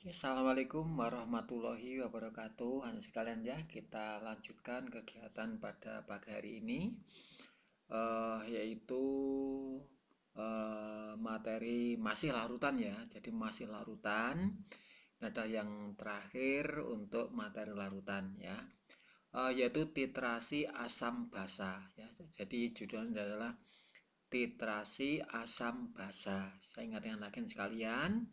Assalamualaikum warahmatullahi wabarakatuh. Anak sekalian ya, kita lanjutkan kegiatan pada pagi hari ini, yaitu materi masih larutan ya. Jadi masih larutan. Ini ada yang terakhir untuk materi larutan ya, yaitu titrasi asam basa ya. Jadi judulnya adalah titrasi asam basa. Saya ingatkan lagi sekalian.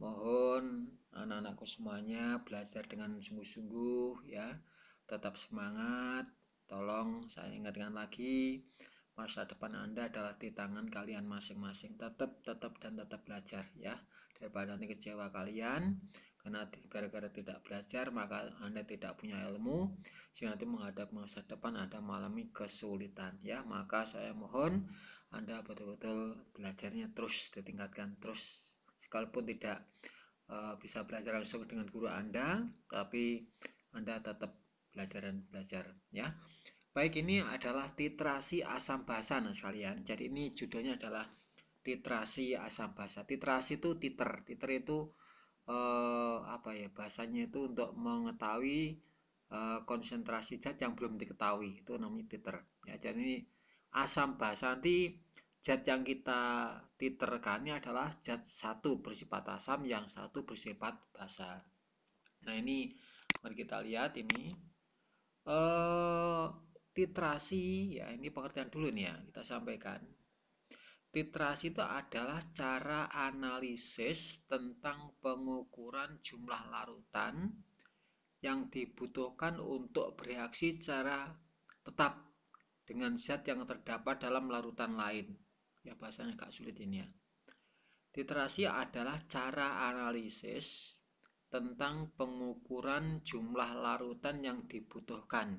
Mohon anak-anakku semuanya belajar dengan sungguh-sungguh ya. Tetap semangat. Tolong saya ingatkan lagi, masa depan Anda adalah di tangan kalian masing-masing. Tetap belajar ya. Daripada nanti kecewa kalian karena gara-gara tidak belajar maka Anda tidak punya ilmu, sehingga nanti menghadapi masa depan Anda mengalami kesulitan ya. Maka saya mohon Anda betul-betul belajarnya terus ditingkatkan terus, sekalipun tidak bisa belajar langsung dengan guru Anda, tapi Anda tetap belajar dan belajar ya. Baik, ini adalah titrasi asam basa nah sekalian. Jadi ini judulnya adalah titrasi asam basa. Titrasi itu titer. Titer itu apa ya, bahasanya itu untuk mengetahui konsentrasi zat yang belum diketahui, itu namanya titer ya. Jadi asam basa, nanti zat yang kita titerkan ini adalah zat satu bersifat asam, yang satu bersifat basa. Nah ini mari kita lihat ini titrasi ya. Ini pengertian dulu nih ya, kita sampaikan. Titrasi itu adalah cara analisis tentang pengukuran jumlah larutan yang dibutuhkan untuk bereaksi secara tetap dengan zat yang terdapat dalam larutan lain. Ya, bahasanya agak sulit ini ya. Titrasi adalah cara analisis tentang pengukuran jumlah larutan yang dibutuhkan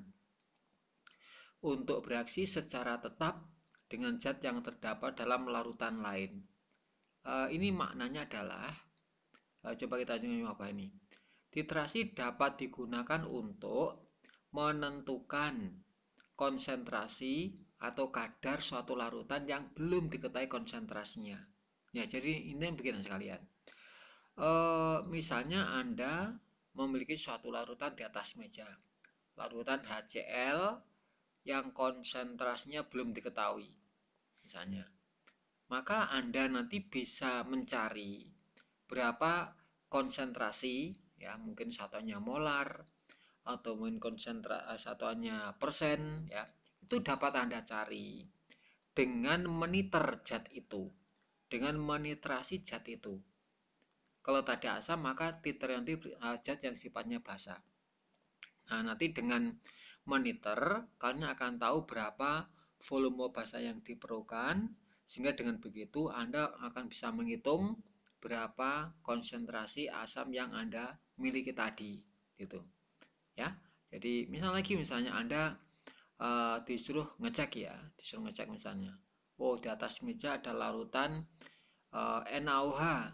untuk bereaksi secara tetap dengan zat yang terdapat dalam larutan lain. Ini maknanya adalah, coba kita coba ini. Titrasi dapat digunakan untuk menentukan konsentrasi atau kadar suatu larutan yang belum diketahui konsentrasinya. Ya, jadi ini yang begini sekalian. Misalnya Anda memiliki suatu larutan di atas meja, larutan HCl yang konsentrasinya belum diketahui, misalnya. Maka Anda nanti bisa mencari berapa konsentrasi ya, mungkin satuannya molar atau mungkin satuannya persen ya. Itu dapat Anda cari dengan meniter zat itu, dengan menitrasi zat itu. Kalau tadi asam maka titer nanti zat yang sifatnya basa. Nah, nanti dengan meniter kalian akan tahu berapa volume basa yang diperlukan, sehingga dengan begitu Anda akan bisa menghitung berapa konsentrasi asam yang Anda miliki tadi gitu ya. Jadi misalnya Anda disuruh ngecek misalnya, oh di atas meja ada larutan NaOH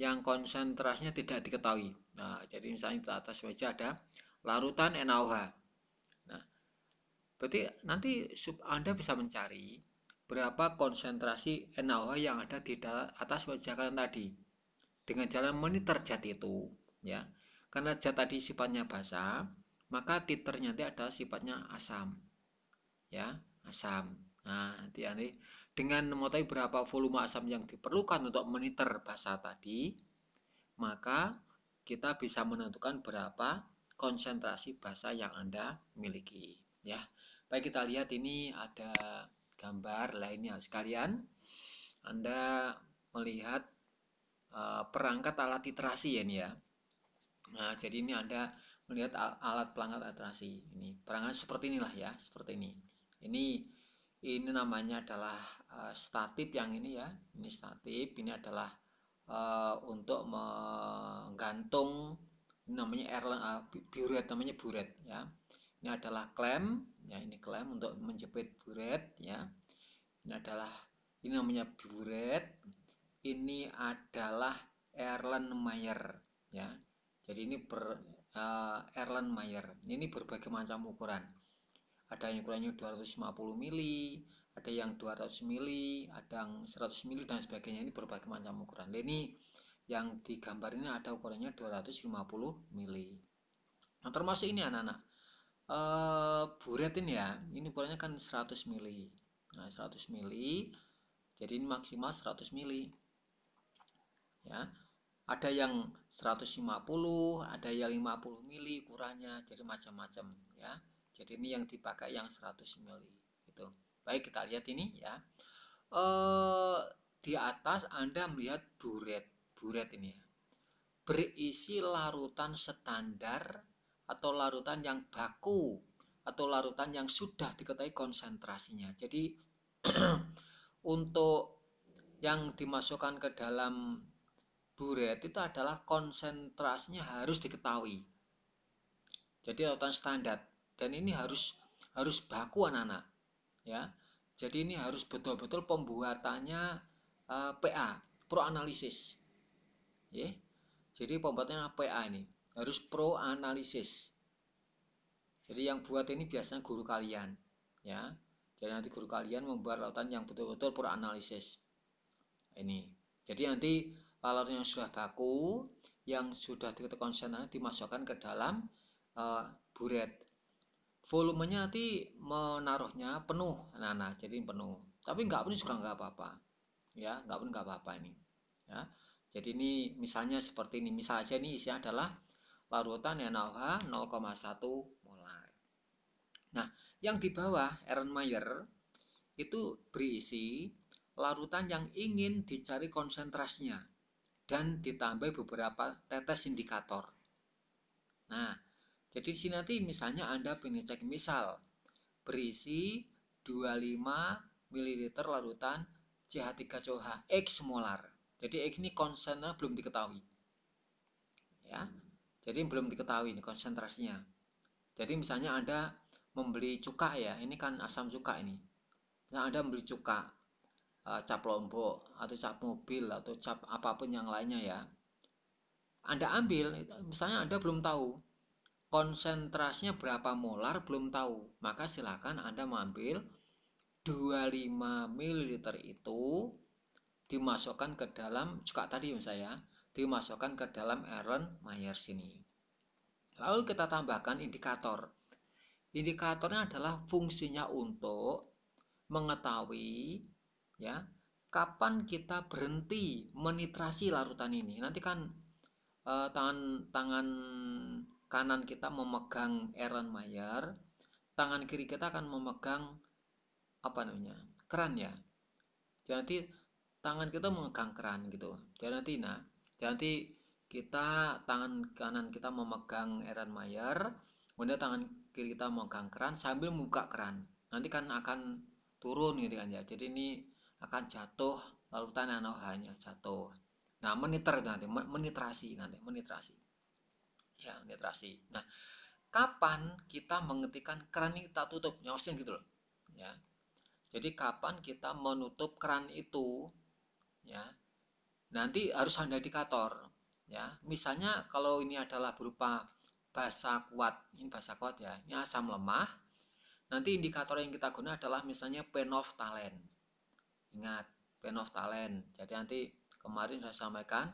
yang konsentrasinya tidak diketahui. Nah, jadi misalnya di atas meja ada larutan NaOH. Nah, berarti nanti Anda bisa mencari berapa konsentrasi NaOH yang ada di atas meja kalian tadi dengan cara monitor zat itu ya. Karena zat tadi sifatnya basa, maka titernya nanti adalah sifatnya asam ya, asam. Nah, nanti dengan mengetahui berapa volume asam yang diperlukan untuk monitor basa tadi, maka kita bisa menentukan berapa konsentrasi basa yang Anda miliki ya. Baik, kita lihat ini ada gambar lainnya sekalian. Anda melihat perangkat alat titrasi ya ini ya. Nah, jadi ini Anda melihat alat perangkat titrasi. Ini perangkat seperti inilah ya, seperti ini. Ini namanya adalah statip yang ini ya. Ini statip, ini adalah untuk menggantung, ini namanya buret, namanya buret ya. Ini adalah klem ya, ini klem untuk menjepit buret ya. Ini namanya buret. Ini adalah Erlenmeyer ya. Jadi ini Erlenmeyer. Ini berbagai macam ukuran. Ada yang ukurannya 250 mili, ada yang 200 mili, ada yang 100 mili dan sebagainya. Ini berbagai macam ukuran. Ini yang digambar ini ada ukurannya 250 mili. Nah, termasuk ini anak-anak buret ini ya, ini ukurannya kan 100 mili. Nah, 100 mili, jadi ini maksimal 100 mili ya. Ada yang 150, ada yang 50 mili ukurannya, jadi macam-macam ya. Jadi ini yang dipakai yang 100 mili itu. Baik, kita lihat ini ya. Di atas Anda melihat buret ini ya, berisi larutan standar atau larutan yang baku atau larutan yang sudah diketahui konsentrasinya. Jadi untuk yang dimasukkan ke dalam buret itu adalah konsentrasinya harus diketahui. Jadi larutan standar dan ini harus baku anak-anak ya. Jadi ini harus betul-betul pembuatannya PA, proanalisis. Ya. Jadi pembuatannya PA ini harus proanalisis. Jadi yang buat ini biasanya guru kalian ya. Jadi nanti guru kalian membuat lautan yang betul-betul proanalisis. Ini. Jadi nanti lalat yang sudah baku, yang sudah diketahui konsentrasi dimasukkan ke dalam buret. Volumenya nanti menaruhnya penuh, nah jadi penuh. Tapi nggak penuh juga nggak apa-apa, ya nggak penuh nggak apa-apa ini. Ya, jadi ini misalnya seperti ini, misal aja ini isinya adalah larutan NaOH 0,1 molar. Nah, yang di bawah Erlenmeyer itu berisi larutan yang ingin dicari konsentrasinya dan ditambah beberapa tetes indikator. Nah, jadi di sini nanti misalnya Anda ingin cek misal berisi 25 ml larutan CH3COH X molar. Jadi X ini konsentrasinya belum diketahui. Ya. Jadi belum diketahui ini konsentrasinya. Jadi misalnya Anda membeli cuka ya, ini kan asam cuka ini. Misalnya Anda membeli cuka, cap lombok atau cap mobil atau cap apapun yang lainnya ya. Anda ambil, misalnya Anda belum tahu konsentrasinya berapa molar, belum tahu, maka silakan Anda mengambil 25 ml itu dimasukkan ke dalam cuka tadi misalnya, dimasukkan ke dalam Erlenmeyer sini. Lalu kita tambahkan indikator. Indikatornya adalah fungsinya untuk mengetahui ya kapan kita berhenti menitrasi larutan ini. Nanti kan tangan kanan kita memegang Erlenmeyer, tangan kiri kita akan memegang apa namanya keran ya. Jadi nanti tangan kita memegang keran gitu. Jadi nanti kita tangan kanan kita memegang Erlenmeyer, kemudian tangan kiri kita memegang keran sambil membuka keran. Nanti kan akan turun gitu kan ya. Jadi ini akan jatuh larutan NaOH-nya jatuh. Nah, menitrasi. Ya, menitrasi. Nah, kapan kita menghentikan keran ini kita tutup? Nyawasin gitu loh. Ya. Jadi kapan kita menutup keran itu? Ya. Nanti harus ada indikator. Ya. Misalnya kalau ini adalah berupa basa kuat, ini basa kuat ya. Ini asam lemah. Nanti indikator yang kita gunakan adalah misalnya phenolphthalein. Ingat, phenolphthalein. Jadi nanti kemarin saya sampaikan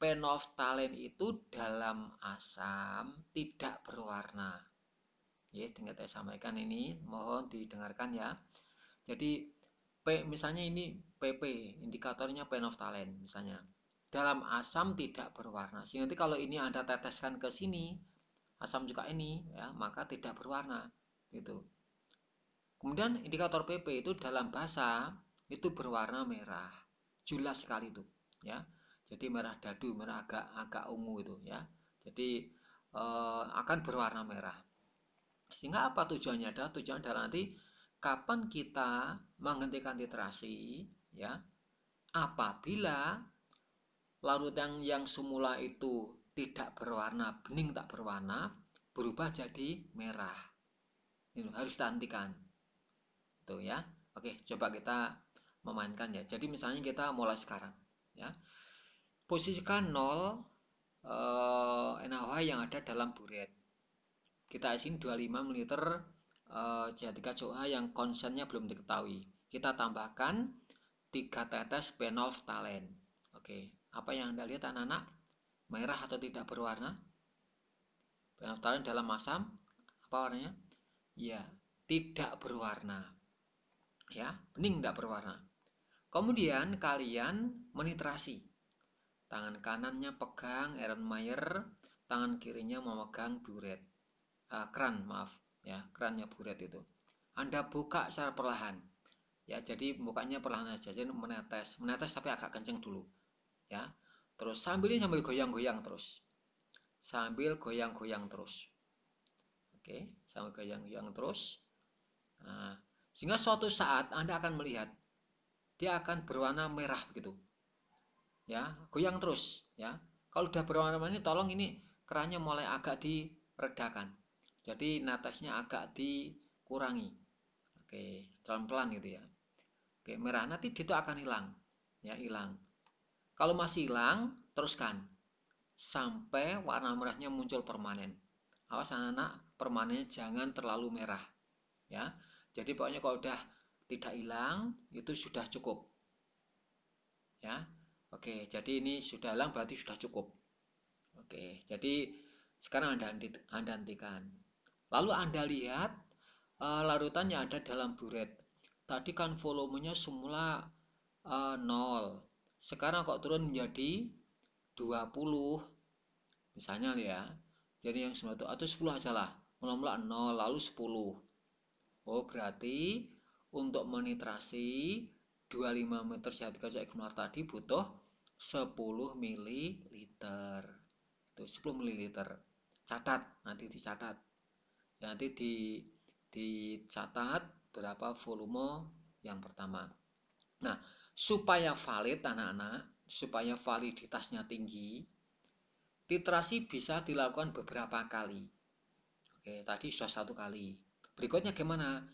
phenolphthalein itu dalam asam tidak berwarna. Ya, tinggal saya sampaikan ini, mohon didengarkan ya. Jadi misalnya ini PP, indikatornya phenolphthalein misalnya. Dalam asam tidak berwarna. Sehingga nanti kalau ini Anda teteskan ke sini, asam juga ini ya, maka tidak berwarna gitu. Kemudian indikator PP itu dalam basa itu berwarna merah. Jelas sekali itu ya. Jadi merah dadu, merah agak ungu itu ya. Jadi akan berwarna merah. Sehingga apa tujuannya? Tujuannya adalah nanti kapan kita menghentikan titrasi ya. Apabila larutan yang semula itu tidak berwarna, bening tak berwarna, berubah jadi merah. Ini harus dihentikan. Itu ya. Oke, coba kita memainkan ya. Jadi misalnya kita mulai sekarang ya. Posisikan 0 NaOH yang ada dalam buret. Kita isiin 25 ml CH3COH yang konsennya belum diketahui. Kita tambahkan 3 tetes phenolphthalein. Oke. Apa yang Anda lihat anak-anak? Merah atau tidak berwarna? Phenolphthalein dalam asam apa warnanya? Ya, tidak berwarna. Ya, bening tidak berwarna. Kemudian kalian menitrasi. Tangan kanannya pegang Erlenmeyer, tangan kirinya memegang buret. Keran, maaf, ya, kerannya buret itu. Anda buka secara perlahan. Ya, jadi bukanya perlahan aja, jadi menetes tapi agak kenceng dulu. Ya. Terus sambil goyang-goyang terus. Sambil goyang-goyang terus. Oke, sambil goyang-goyang terus. Nah, sehingga suatu saat Anda akan melihat dia akan berwarna merah begitu. Ya, goyang terus, ya. Kalau udah berwarna merah ini tolong ini kerannya mulai agak diredakan. Jadi netesnya agak dikurangi. Oke, pelan-pelan gitu ya. Oke, merah nanti itu akan hilang. Ya, hilang. Kalau masih hilang, teruskan sampai warna merahnya muncul permanen. Awas anak-anak, permanennya jangan terlalu merah. Ya, jadi pokoknya kalau udah tidak hilang itu sudah cukup. Ya, oke. Jadi ini sudah hilang berarti sudah cukup. Oke, jadi sekarang Anda hentikan. Lalu Anda lihat larutannya ada dalam buret. Tadi kan volumenya semula 0. Sekarang kok turun menjadi 20. Misalnya ya. Jadi yang 9 atau 10 aja lah. Mula-mula 0 lalu 10. Oh, berarti untuk menitrasi 25 meter zat gas eksternal tadi butuh 10 ml. Itu 10 ml. Catat, nanti dicatat. Nanti dicatat berapa volume yang pertama. Nah, supaya valid anak-anak, supaya validitasnya tinggi, titrasi bisa dilakukan beberapa kali. Oke, tadi sudah 1 kali. Berikutnya gimana?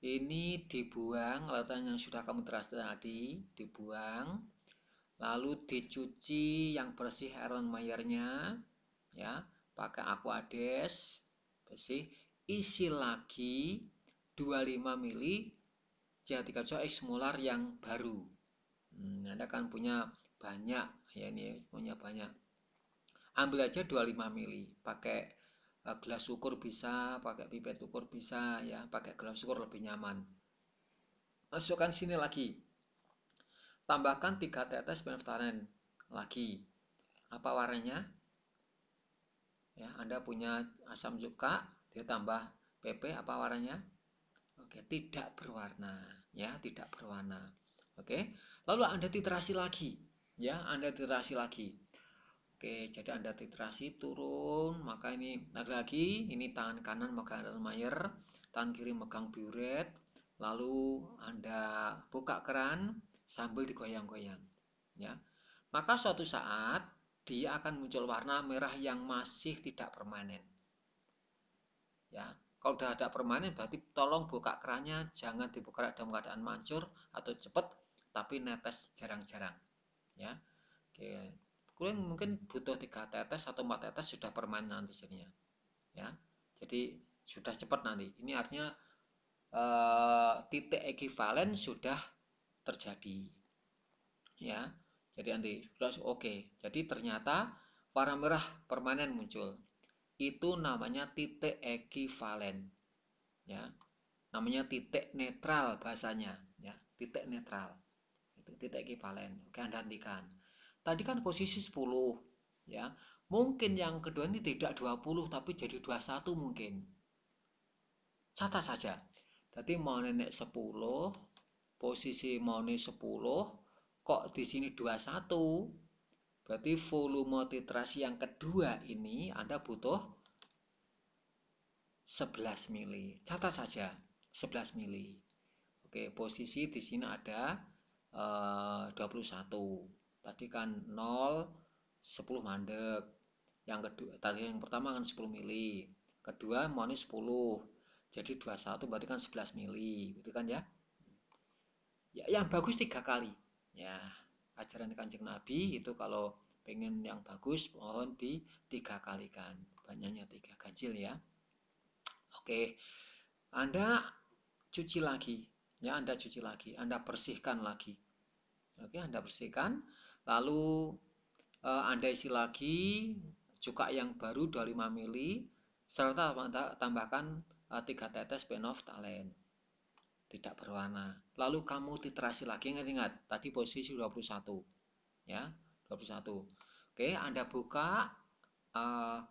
Ini dibuang lautan yang sudah kamu terasi tadi, dibuang, lalu dicuci yang bersih Erlenmeyernya, ya, pakai Aquades bersih, isi lagi 25 ml CH3CO X molar yang baru. Anda kan punya banyak, ya ini punya banyak. Ambil aja 25 ml, pakai gelas ukur bisa, pakai pipet ukur bisa, ya, pakai gelas ukur lebih nyaman. Masukkan sini lagi. Tambahkan 3 tetes phenolphthalein lagi. Apa warnanya? Ya, Anda punya asam cuka, dia tambah PP, apa warnanya? Oke, tidak berwarna, ya, tidak berwarna. Oke. Lalu Anda titrasi lagi, ya, Anda titrasi lagi. Oke, jadi Anda titrasi turun, maka ini lagi-lagi ini tangan kanan megang Erlenmeyer, tangan kiri megang buret, lalu Anda buka keran sambil digoyang-goyang, ya. Maka suatu saat dia akan muncul warna merah yang masih tidak permanen. Ya, kalau udah ada permanen berarti tolong buka kerannya, jangan dibuka dalam keadaan mancur atau cepat, tapi netes jarang-jarang. Ya, oke. Kalian mungkin butuh 3 tetes atau 4 tetes sudah permanen nanti jadinya. Ya, jadi sudah cepat nanti. Ini artinya titik ekivalen sudah terjadi. Ya, jadi nanti sudah oke. Jadi ternyata warna merah permanen muncul. Itu namanya titik ekivalen. Ya, namanya titik netral bahasanya. Ya, titik netral. Itu titik ekivalen. Oke, Anda hentikan. Tadi kan posisi 10. Ya, mungkin yang kedua ini tidak 20 tapi jadi 21 mungkin. Catat saja. Jadi mau nenek 10, posisi mau nenek 10, kok di sini 21. Berarti volume titrasi yang kedua ini Anda butuh 11 mili. Catat saja 11 mili. Oke, posisi di sini ada 21. Tadi kan 0, 10 mandek. Yang kedua, tadi yang pertama kan 10 mili. Kedua mau 10. Jadi 21 berarti kan 11 mili, gitu kan ya? Ya, yang bagus 3 kali. Ya, ajaran Kanjeng Nabi itu kalau pengen yang bagus mohon di 3 kalikan. Banyaknya 3 ganjil ya. Oke. Anda cuci lagi. Ya, Anda cuci lagi. Anda bersihkan lagi. Oke, Anda bersihkan. Lalu Anda isi lagi cuka yang baru 25 mili serta tambahkan 3 tetes phenolphthalein tidak berwarna. Lalu kamu titrasi lagi, ingat tadi posisi 21 ya, 21. Oke, Anda buka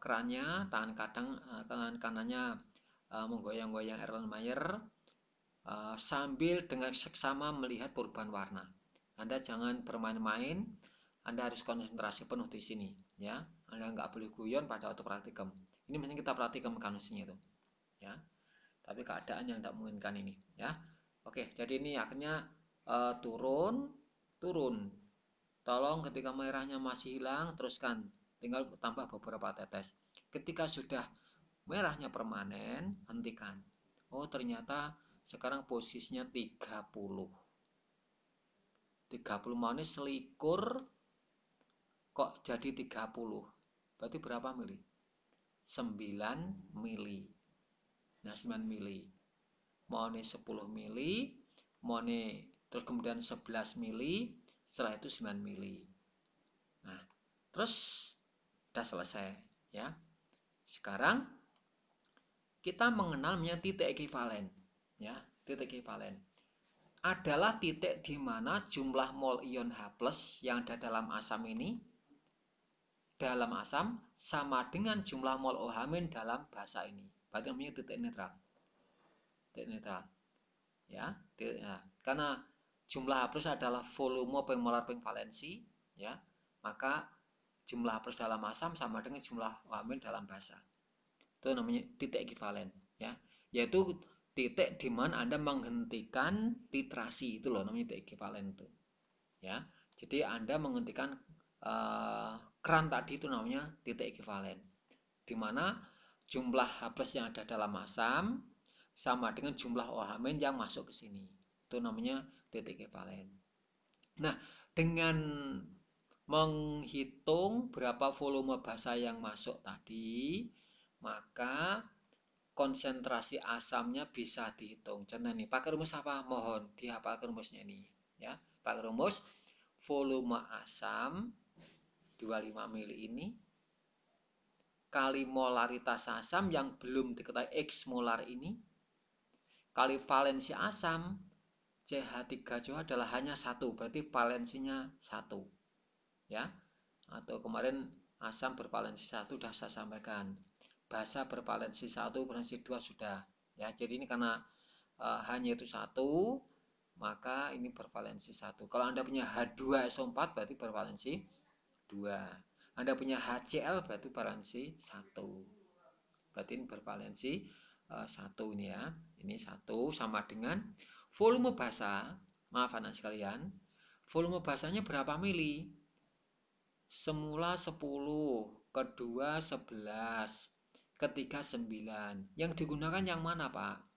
kerannya, tangan kanannya menggoyang-goyang Erlenmeyer sambil dengan seksama melihat perubahan warna. Anda jangan bermain-main, Anda harus konsentrasi penuh di sini ya. Anda nggak boleh guyon pada waktu praktikum. Ini mesti kita praktikum mekanisnya itu ya. Tapi keadaan yang tidak memungkinkan ini ya. Oke, jadi ini akhirnya turun. Tolong ketika merahnya masih hilang, teruskan. Tinggal tambah beberapa tetes. Ketika sudah merahnya permanen, hentikan. Oh, ternyata sekarang posisinya 30. 30 mau selikur kok jadi 30. Berarti berapa mili? 9 mili. Nah, 9 mili. Mau 10 mili, mau terus kemudian 11 mili, setelah itu 9 mili. Nah, terus udah selesai ya. Sekarang kita mengenalnya titik ekivalen ya. Titik ekivalen adalah titik di mana jumlah mol ion H+ yang ada dalam asam ini sama dengan jumlah mol OH- dalam basa ini. Berarti namanya titik netral. Titik netral. Ya, karena jumlah H+ adalah volume peng molar peng valensi ya, maka jumlah H+ dalam asam sama dengan jumlah OH- dalam basa. Itu namanya titik ekivalen ya, yaitu titik di mana Anda menghentikan titrasi, itu loh namanya titik ekivalen itu ya. Jadi Anda menghentikan keran tadi, itu namanya titik ekivalen, di mana jumlah H+ yang ada dalam asam sama dengan jumlah OH- yang masuk ke sini, itu namanya titik ekivalen. Nah, dengan menghitung berapa volume basa yang masuk tadi, maka konsentrasi asamnya bisa dihitung. Contoh nih, pakai rumus apa? Mohon dihafalkan rumusnya ini ya. Pakai rumus volume asam 25 mili ini kali molaritas asam yang belum diketahui X molar ini kali valensi asam CH3COH adalah hanya 1, berarti valensinya 1 ya. Atau kemarin asam bervalensi 1 sudah saya sampaikan, basa bervalensi 1, valensi 2 sudah ya. Jadi ini karena hanya itu 1, maka ini bervalensi 1. Kalau Anda punya H2SO4 berarti bervalensi 2. Anda punya HCl berarti bervalensi 1. Berarti ini bervalensi 1 ini ya. Ini 1 sama dengan volume basa. Maaf anak sekalian, volume basanya berapa mili? Semula 10, kedua 11, ketiga 9. Yang digunakan yang mana, Pak?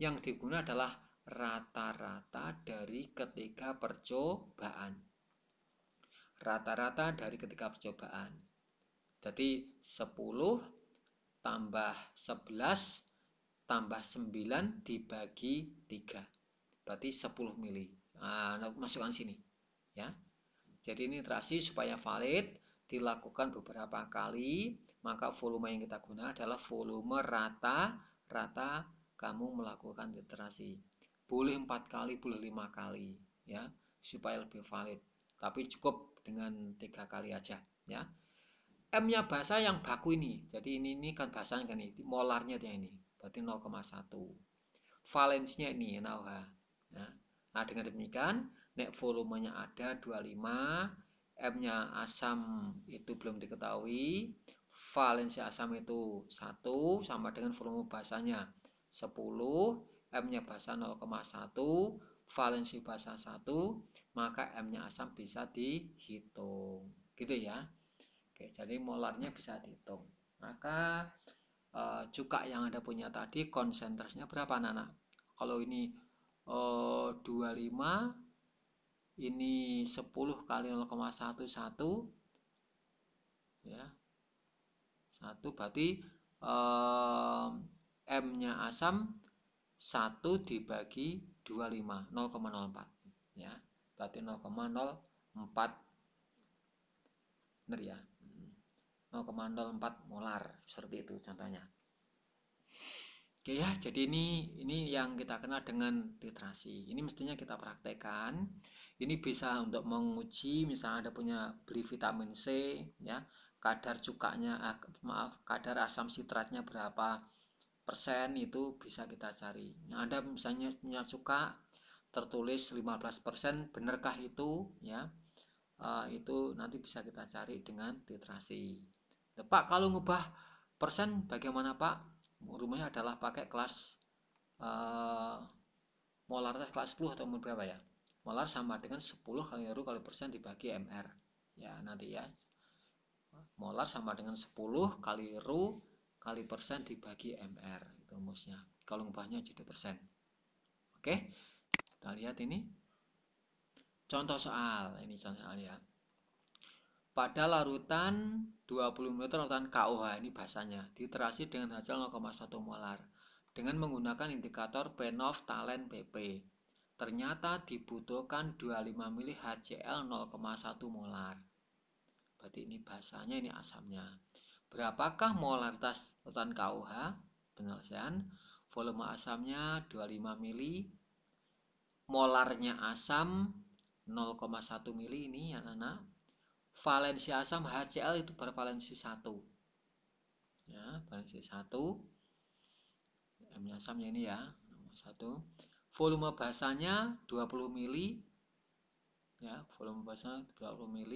Yang digunakan adalah rata-rata dari ketiga percobaan. Rata-rata dari ketiga percobaan. Jadi 10 tambah 11 tambah 9 dibagi 3. Berarti 10 mili. Nah, masukkan sini ya. Jadi ini titrasi supaya valid dilakukan beberapa kali, maka volume yang kita gunakan adalah volume rata kamu melakukan titrasi. Boleh 4 kali, boleh 5 kali ya, supaya lebih valid. Tapi cukup dengan 3 kali aja ya. M-nya basa yang baku ini. Jadi ini kan basanya kan ini, molarnya yang ini. Berarti 0,1. Valensinya ini NaOH. Nah, dengan demikian nek volumenya ada 25, M-nya asam itu belum diketahui, valensi asam itu 1 sama dengan volume basanya 10, M-nya basa 0,1, valensi basa 1, maka M-nya asam bisa dihitung. Gitu ya. Oke, jadi molarnya bisa dihitung. Maka cuka yang Anda punya tadi konsentrasinya berapa anak-anak? Kalau ini 25, ini 10 kali 0,11 ya, 1 berarti M-nya asam 1 dibagi 25, 0,04 ya, berarti 0,04 benar ya, 0,04 molar seperti itu contohnya. Oke ya, jadi ini yang kita kenal dengan titrasi. Ini mestinya kita praktekkan. Ini bisa untuk menguji, misalnya Anda punya beli vitamin C, ya, kadar cukanya, kadar asam sitratnya berapa persen itu bisa kita cari. Yang Anda misalnya punya cuka tertulis 15%, benarkah itu, ya? Itu nanti bisa kita cari dengan titrasi. Nah, Pak, kalau ngubah persen bagaimana Pak? Rumahnya adalah pakai kelas uh, molaritas kelas 10 atau berapa ya? Molar sama dengan 10 kali ru kali persen dibagi mr. Ya, nanti ya. Molar sama dengan 10 kali ru kali persen dibagi mr. Itu rumusnya. Kalau ngubahnya jadi persen. Oke, kita lihat ini. Contoh soal. Ini contoh soal ya. Pada larutan 20 ml larutan KOH, ini bahasanya, diterasi dengan hasil 0,1 molar dengan menggunakan indikator phenolphthalein PP. Ternyata dibutuhkan 25 ml HCl 0,1 molar. Berarti ini bahasanya, ini asamnya. Berapakah molaritas larutan KOH? Penyelesaian. Volume asamnya 25 ml. Molarnya asam 0,1 ml ini anak-anak. Valensi asam HCl itu bervalensi 1. Ya, valensi 1. M-nya asamnya ini ya, 1. Volume basanya 20 ml. Ya, volume basanya 20 ml.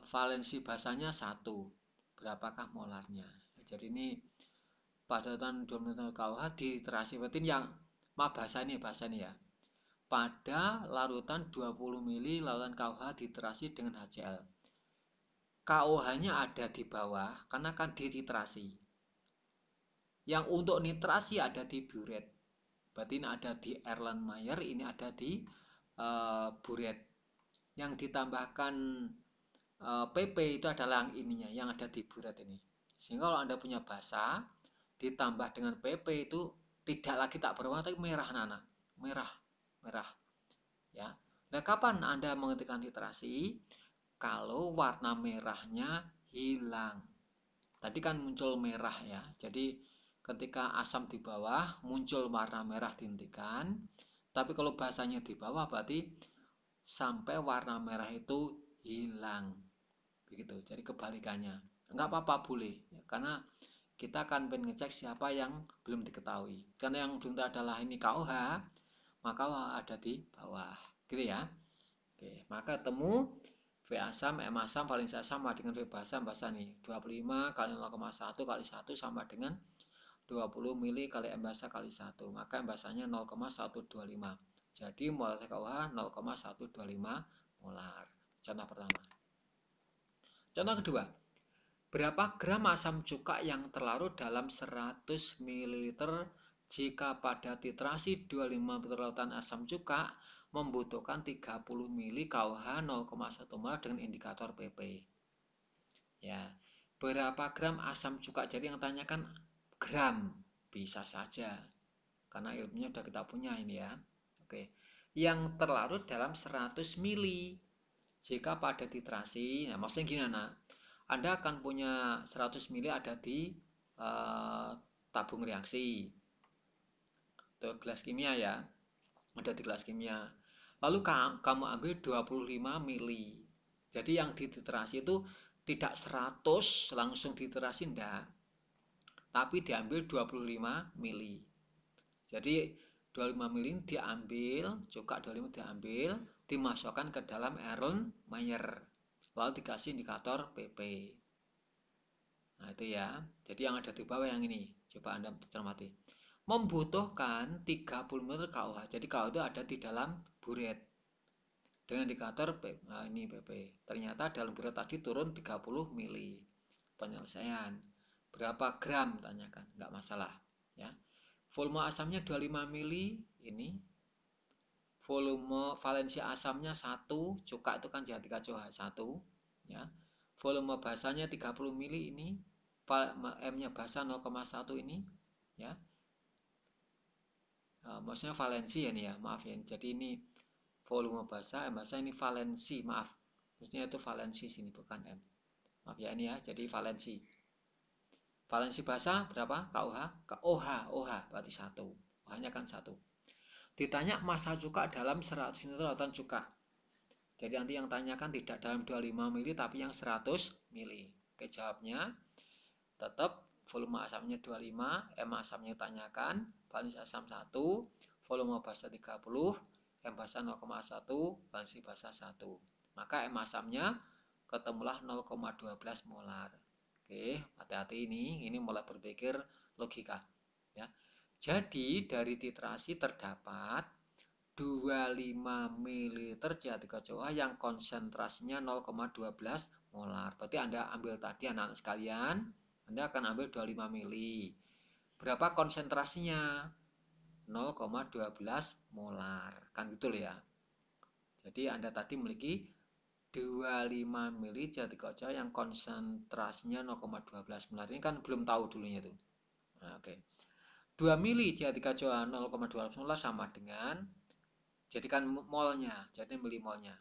Valensi basanya 1. Berapakah molarnya? Jadi ini pada tahun 20 KWH diterasi berarti yang bahasa ini ya. Pada larutan 20 ml larutan KOH diterasi dengan HCl. KOH-nya ada di bawah karena kan dititrasi. Yang untuk nitrasi ada di buret. Berarti ini ada di Erlenmeyer, ini ada di buret. Yang ditambahkan PP itu adalah yang ininya, yang ada di buret ini. Sehingga kalau Anda punya basa ditambah dengan PP itu tidak lagi tak berwarna tapi merah nana. Merah. Ya. Nah, kapan Anda menghentikan titrasi? Kalau warna merahnya hilang. Tadi kan muncul merah ya. Jadi ketika asam di bawah muncul warna merah dihentikan. Tapi kalau basanya di bawah berarti sampai warna merah itu hilang. Begitu. Jadi kebalikannya. Enggak apa-apa boleh. Ya, karena kita akan ngecek siapa yang belum diketahui. Karena yang belum adalah ini KOH, maka ada di bawah. Gitu ya. Oke, maka temu V asam, M asam, valensi asam sama dengan V basam, bahasa nih 25 kali 0,1 kali 1 sama dengan 20 mili kali M basa kali 1. Maka M basanya 0,125. Jadi molar KOH 0,125 molar. Contoh pertama. Contoh kedua. Berapa gram asam cuka yang terlarut dalam 100 ml jika pada titrasi 25 lautan asam cuka membutuhkan 30 ml KOH 0,1 mol dengan indikator PP. Ya, berapa gram asam cuka? Jadi yang tanyakan gram, bisa saja. Karena ilmunya sudah kita punya ini ya. Oke. Yang terlarut dalam 100 ml. Jika pada titrasi, nah maksudnya gini anak, Anda akan punya 100 ml ada di tabung reaksi atau gelas kimia ya, ada di gelas kimia. Lalu kamu ambil 25 mili. Jadi yang dititrasi itu tidak 100 langsung dititrasi enggak, tapi diambil 25 mili. Jadi 25 mili diambil, cuka 25 diambil, dimasukkan ke dalam Erlenmeyer. Lalu dikasih indikator PP. Nah itu ya. Jadi yang ada di bawah yang ini. Coba Anda cermati. Membutuhkan 30 ml KOH. Jadi KOH itu ada di dalam buret. Dengan indikator ini PP. Ternyata dalam buret tadi turun 30 ml. Penyelesaian. Berapa gram tanyakan. Enggak masalah. Ya. Volume asamnya 25 ml. Ini. Volume valensi asamnya 1. Cuka itu kan H3COH1. Ya. Volume basanya 30 ml ini. M-nya basa 0,1 ini. Ya. Maksudnya valensi ya nih ya. Maaf ya. Jadi ini volume basa, M basa ini valensi. Maaf. Maksudnya itu valensi sini bukan M. Maaf ya ini ya, jadi valensi. Valensi basa berapa? KOH? OH berarti 1. OH-nya kan 1. Ditanya massa cuka dalam 100 ml lautan cuka. Jadi nanti yang tanyakan tidak dalam 25 mili tapi yang 100 mili. Oke, jawabnya tetap volume asamnya 25, M asamnya tanyakan, valensi asam 1, volume basa 30, M basa 0,1, valensi basa 1. Maka M asamnya ketemulah 0,12 molar. Oke, hati-hati ini mulai berpikir logika ya. Jadi dari titrasi terdapat 25 ml CH3COA yang konsentrasinya 0,12 molar. Berarti Anda ambil tadi anak-anak sekalian, Anda akan ambil 25 ml. Berapa konsentrasinya? 0,12 molar. Kan gitu loh ya. Jadi Anda tadi memiliki 25 ml CH3COA yang konsentrasinya 0,12 molar. Ini kan belum tahu dulunya tuh. Nah, oke. 2 mili CH3COA 0,12 molar sama dengan jadikan molnya, jadi milimolnya.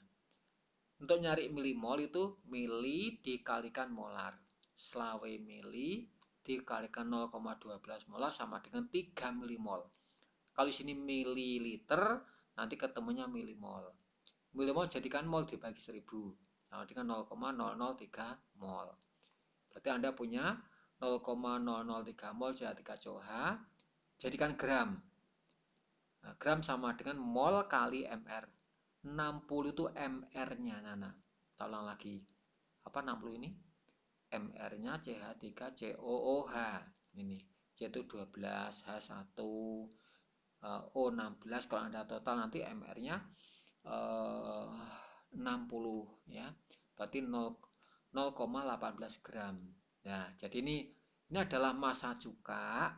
Untuk nyari milimol itu mili dikalikan molar. Selawe mili dikalikan 0,12 molar sama dengan 3 milimol. Kalau sini mililiter, nanti ketemunya milimol. Milimol jadikan mol dibagi 1000 sama dengan 0,003 mol. Berarti Anda punya 0,003 mol CH3COH, jadikan gram. Nah, gram sama dengan mol kali mr. 60 itu mr-nya, Nana. Tolong lagi. Apa 60 ini? Mr-nya CH3COOH. Ini C itu 12, H1, O16. Kalau Anda total nanti mr-nya 60 ya. Berarti 0,18 gram. Nah, jadi ini adalah massa cuka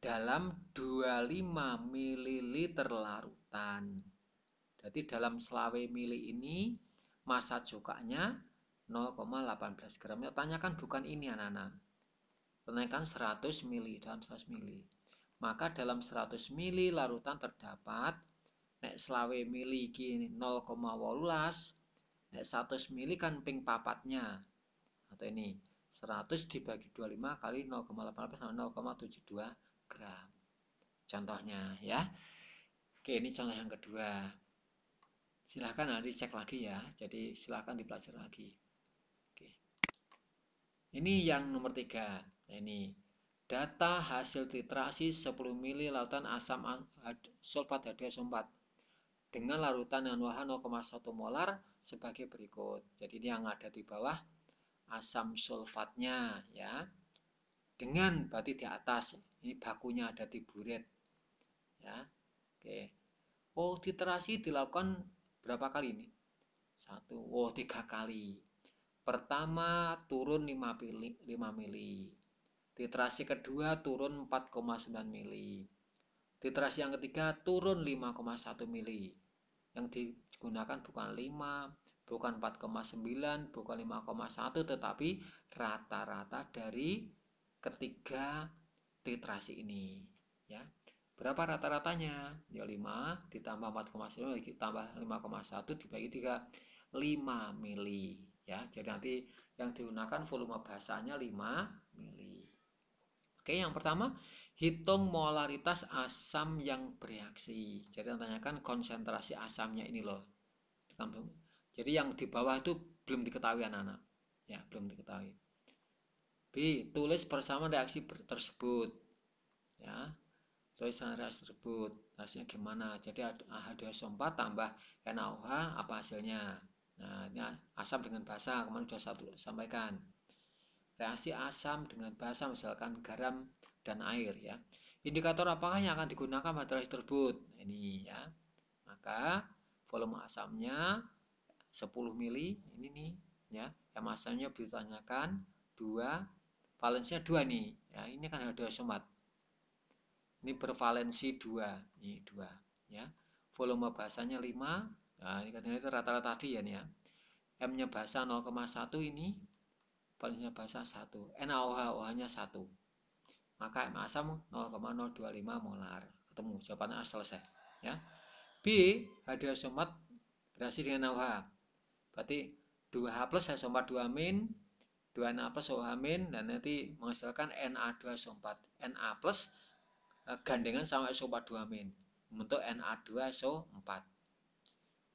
dalam 25 ml larutan. Jadi dalam selawe mili ini massa cukanya 0,18 gram. Ya, tanyakan bukan ini anak-anak. Tanyakan 100 mili dalam 100 mili. Maka dalam 100 mili larutan terdapat nek selawe mili iki 0,18, nek 100 mili kan ping papatnya. Atau ini 100 dibagi 25 kali 0,18 sama 0,72 gram. Contohnya ya. Oke, ini contoh yang kedua. Silahkan nanti cek lagi ya. Jadi silahkan dipelajari lagi. Oke. Ini yang nomor 3. Ini data hasil titrasi 10 mili lautan asam sulfat H2SO4 dengan larutan yang NaOH 0,1 molar sebagai berikut. Jadi ini yang ada di bawah asam sulfatnya ya. Dengan berarti di atas ini bakunya ada di buret ya. Oke. Oh, titrasi dilakukan berapa kali ini? 3 kali. Pertama turun 5 mili. Titrasi kedua turun 4,9 mili. Titrasi yang ketiga turun 5,1 mili. Yang digunakan bukan 5, bukan 4,9, bukan 5,1, tetapi rata-rata dari ketiga titrasi ini ya. Berapa rata-ratanya? Ya 5 ditambah 4,9 ditambah 5,1 dibagi 3, 5 mili ya. Jadi nanti yang digunakan volume basanya 5 mili. Oke, yang pertama hitung molaritas asam yang bereaksi. Jadi tanyakan konsentrasi asamnya ini loh. Jadi yang di bawah itu belum diketahui anak-anak. Ya, belum diketahui. B. Tulis bersama reaksi tersebut. Ya. Tulisan reaksi tersebut, hasilnya gimana? Jadi H2SO4 tambah NaOH apa hasilnya? Nah, ini asam dengan basa, kemarin sudah saya sampaikan. Reaksi asam dengan basa misalkan garam dan air ya. Indikator apakah yang akan digunakan pada reaksi tersebut? Nah, ini ya. Maka volume asamnya 10 mili ini nih ya. Yang asamnya ditanyakan 2, valensinya 2 nih. Ya, ini kan H2SO4. Ini bervalensi 2, ini 2 ya. Volume basanya 5. Nah, ini katanya itu rata-rata tadi ya nih ya. M-nya basa 0,1 ini, valensinya basa 1. NaOH OH-nya 1. Maka M asam 0,025 molar. Ketemu jawabannya selesai ya. B, H2SO4 bereaksi dengan NaOH. Berarti 2H plus SO4 2-, 2Na plus OH-, dan nanti menghasilkan Na2SO4. Na plus gandengan sama SO4 2-, membentuk Na2SO4.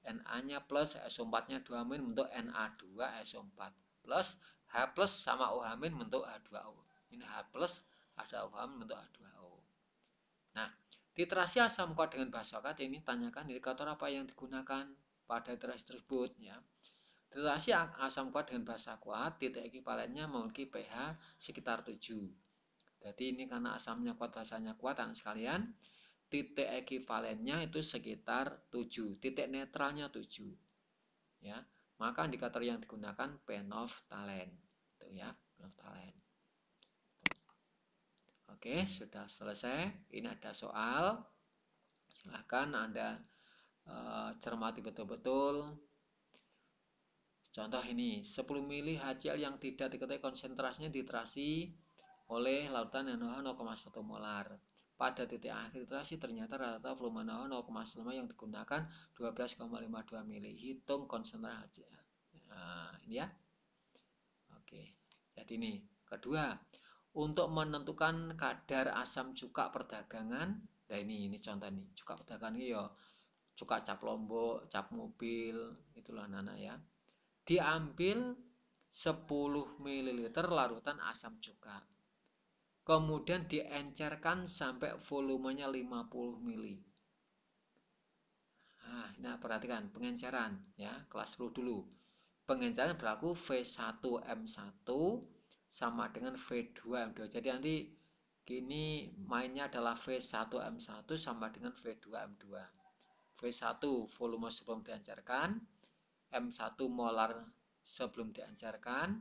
Na-nya plus SO4-nya 2-, membentuk Na2SO4. Plus H plus sama OH- membentuk H2O. Ini H plus ada OH membentuk H2O. Nah, titrasi asam kuat dengan basa kat ini tanyakan indikator apa yang digunakan pada titrasi tersebut ya. Titrasi asam kuat dengan basa kuat, titik ekivalennya memiliki pH sekitar 7. Jadi ini karena asamnya kuat, basanya kuat, anak sekalian, titik ekivalennya itu sekitar 7, titik netralnya 7. Ya, maka indikator yang digunakan phenolphthalein. Itu ya, phenolphthalein. Oke, sudah selesai. Ini ada soal. Silahkan Anda cermati betul-betul. Contoh ini, 10 mili HCl yang tidak diketahui konsentrasinya titrasi oleh lautan NaOH 0,1 molar. Pada titik akhir titrasi ternyata rata-rata volume NaOH 0,5 yang digunakan 12,52 mili. Hitung konsentrasi HCl. Nah, ini ya. Oke. Jadi ini kedua, untuk menentukan kadar asam cuka perdagangan. Nah ini contoh nih, cuka perdagangan ini ya cuka cap lombok, cap mobil, itulah nana ya. Diambil 10 ml larutan asam cuka. Kemudian diencerkan sampai volumenya 50 ml. Nah, perhatikan pengenceran ya, kelas 10 dulu. Pengenceran berlaku V1M1 sama dengan V2M2. Jadi nanti gini mainnya adalah V1M1 sama dengan V2M2. V1 volume sebelum diencerkan, M1 molar sebelum diencerkan,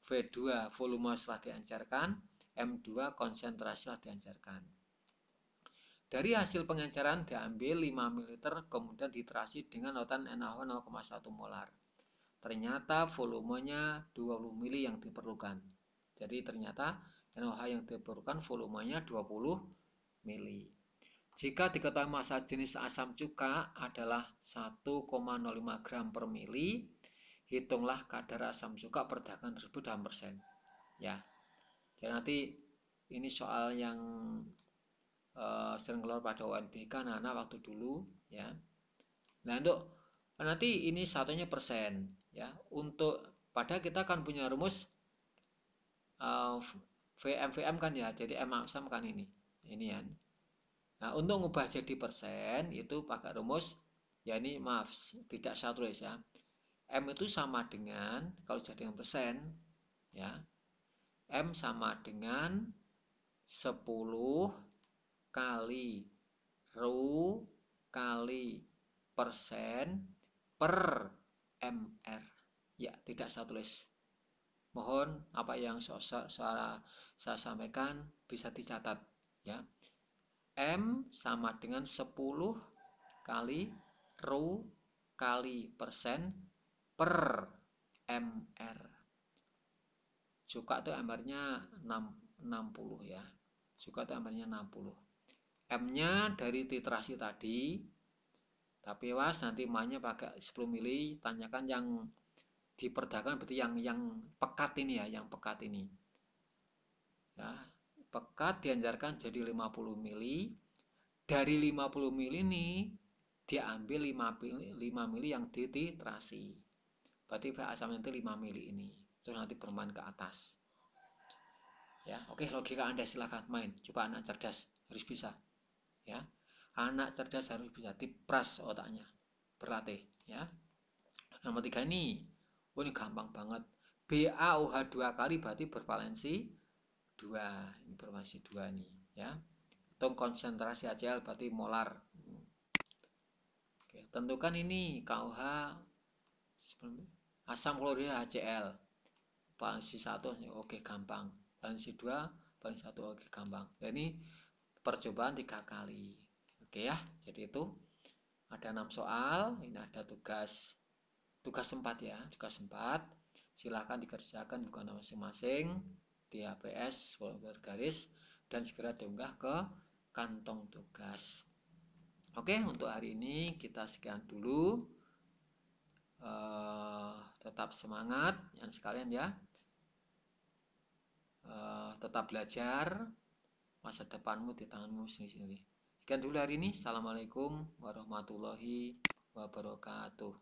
V2 volume setelah diencerkan, M2 konsentrasi setelah diencerkan. Dari hasil pengenceran diambil 5 ml kemudian diterasi dengan lautan NaOH 0,1 molar. Ternyata volumenya 20 ml yang diperlukan. Jadi ternyata NaOH yang diperlukan volumenya 20 ml. Jika diketahui massa jenis asam cuka adalah 1,05 gram per mili, hitunglah kadar asam cuka perdagangan tersebut dalam persen. Ya, jadi nanti ini soal yang sering keluar pada UNBK anak waktu dulu ya. Nah untuk nanti ini satunya persen ya. Untuk pada kita kan punya rumus VM kan ya, jadi M asam kan ini ya. Nah, untuk mengubah jadi persen itu pakai rumus ya ini maaf tidak saya tulis ya. M itu sama dengan kalau jadi dengan persen ya. M sama dengan 10 kali rho kali persen per mr. Ya, tidak saya tulis. Mohon apa yang saya sampaikan bisa dicatat ya. M sama dengan 10 kali rho kali persen per mr. Cuka itu mr-nya 60 ya. Cuka itu mr-nya 60. M-nya dari titrasi tadi. Tapi was nanti mainnya pakai 10 mili, tanyakan yang diperdagangkan berarti yang pekat ini ya, yang pekat ini. Ya, pekat dianjarkan jadi 50 mili. Dari 50 mili ini diambil 5 mili yang dititrasi. Berarti asam itu 5 mili ini. Terus nanti bermain ke atas. Ya, oke, logika Anda silakan main. Coba anak cerdas harus bisa. Ya. Anak cerdas harus bisa dipras otaknya. Berlatih, ya. Nomor 3 ini. Oh, ini gampang banget. BaOH 2 kali berarti bervalensi 2. Ini bervalensi 2 nih, ya. Hitung konsentrasi HCl berarti molar. Oke, tentukan ini KOH asam klorida HCl. Valensi 1 oke gampang. Valensi 2, valensi 1 oke gampang. Dan ini percobaan 3 kali. Oke ya, jadi itu ada 6 soal. Ini ada tugas 4 ya, tugas 4. Silahkan dikerjakan bukan masing-masing di HPS bergaris dan segera diunggah ke kantong tugas. Oke, untuk hari ini kita sekian dulu. Tetap semangat yang sekalian ya. Tetap belajar, masa depanmu di tanganmu sendiri. Sekian dulu hari ini. Assalamualaikum warahmatullahi wabarakatuh.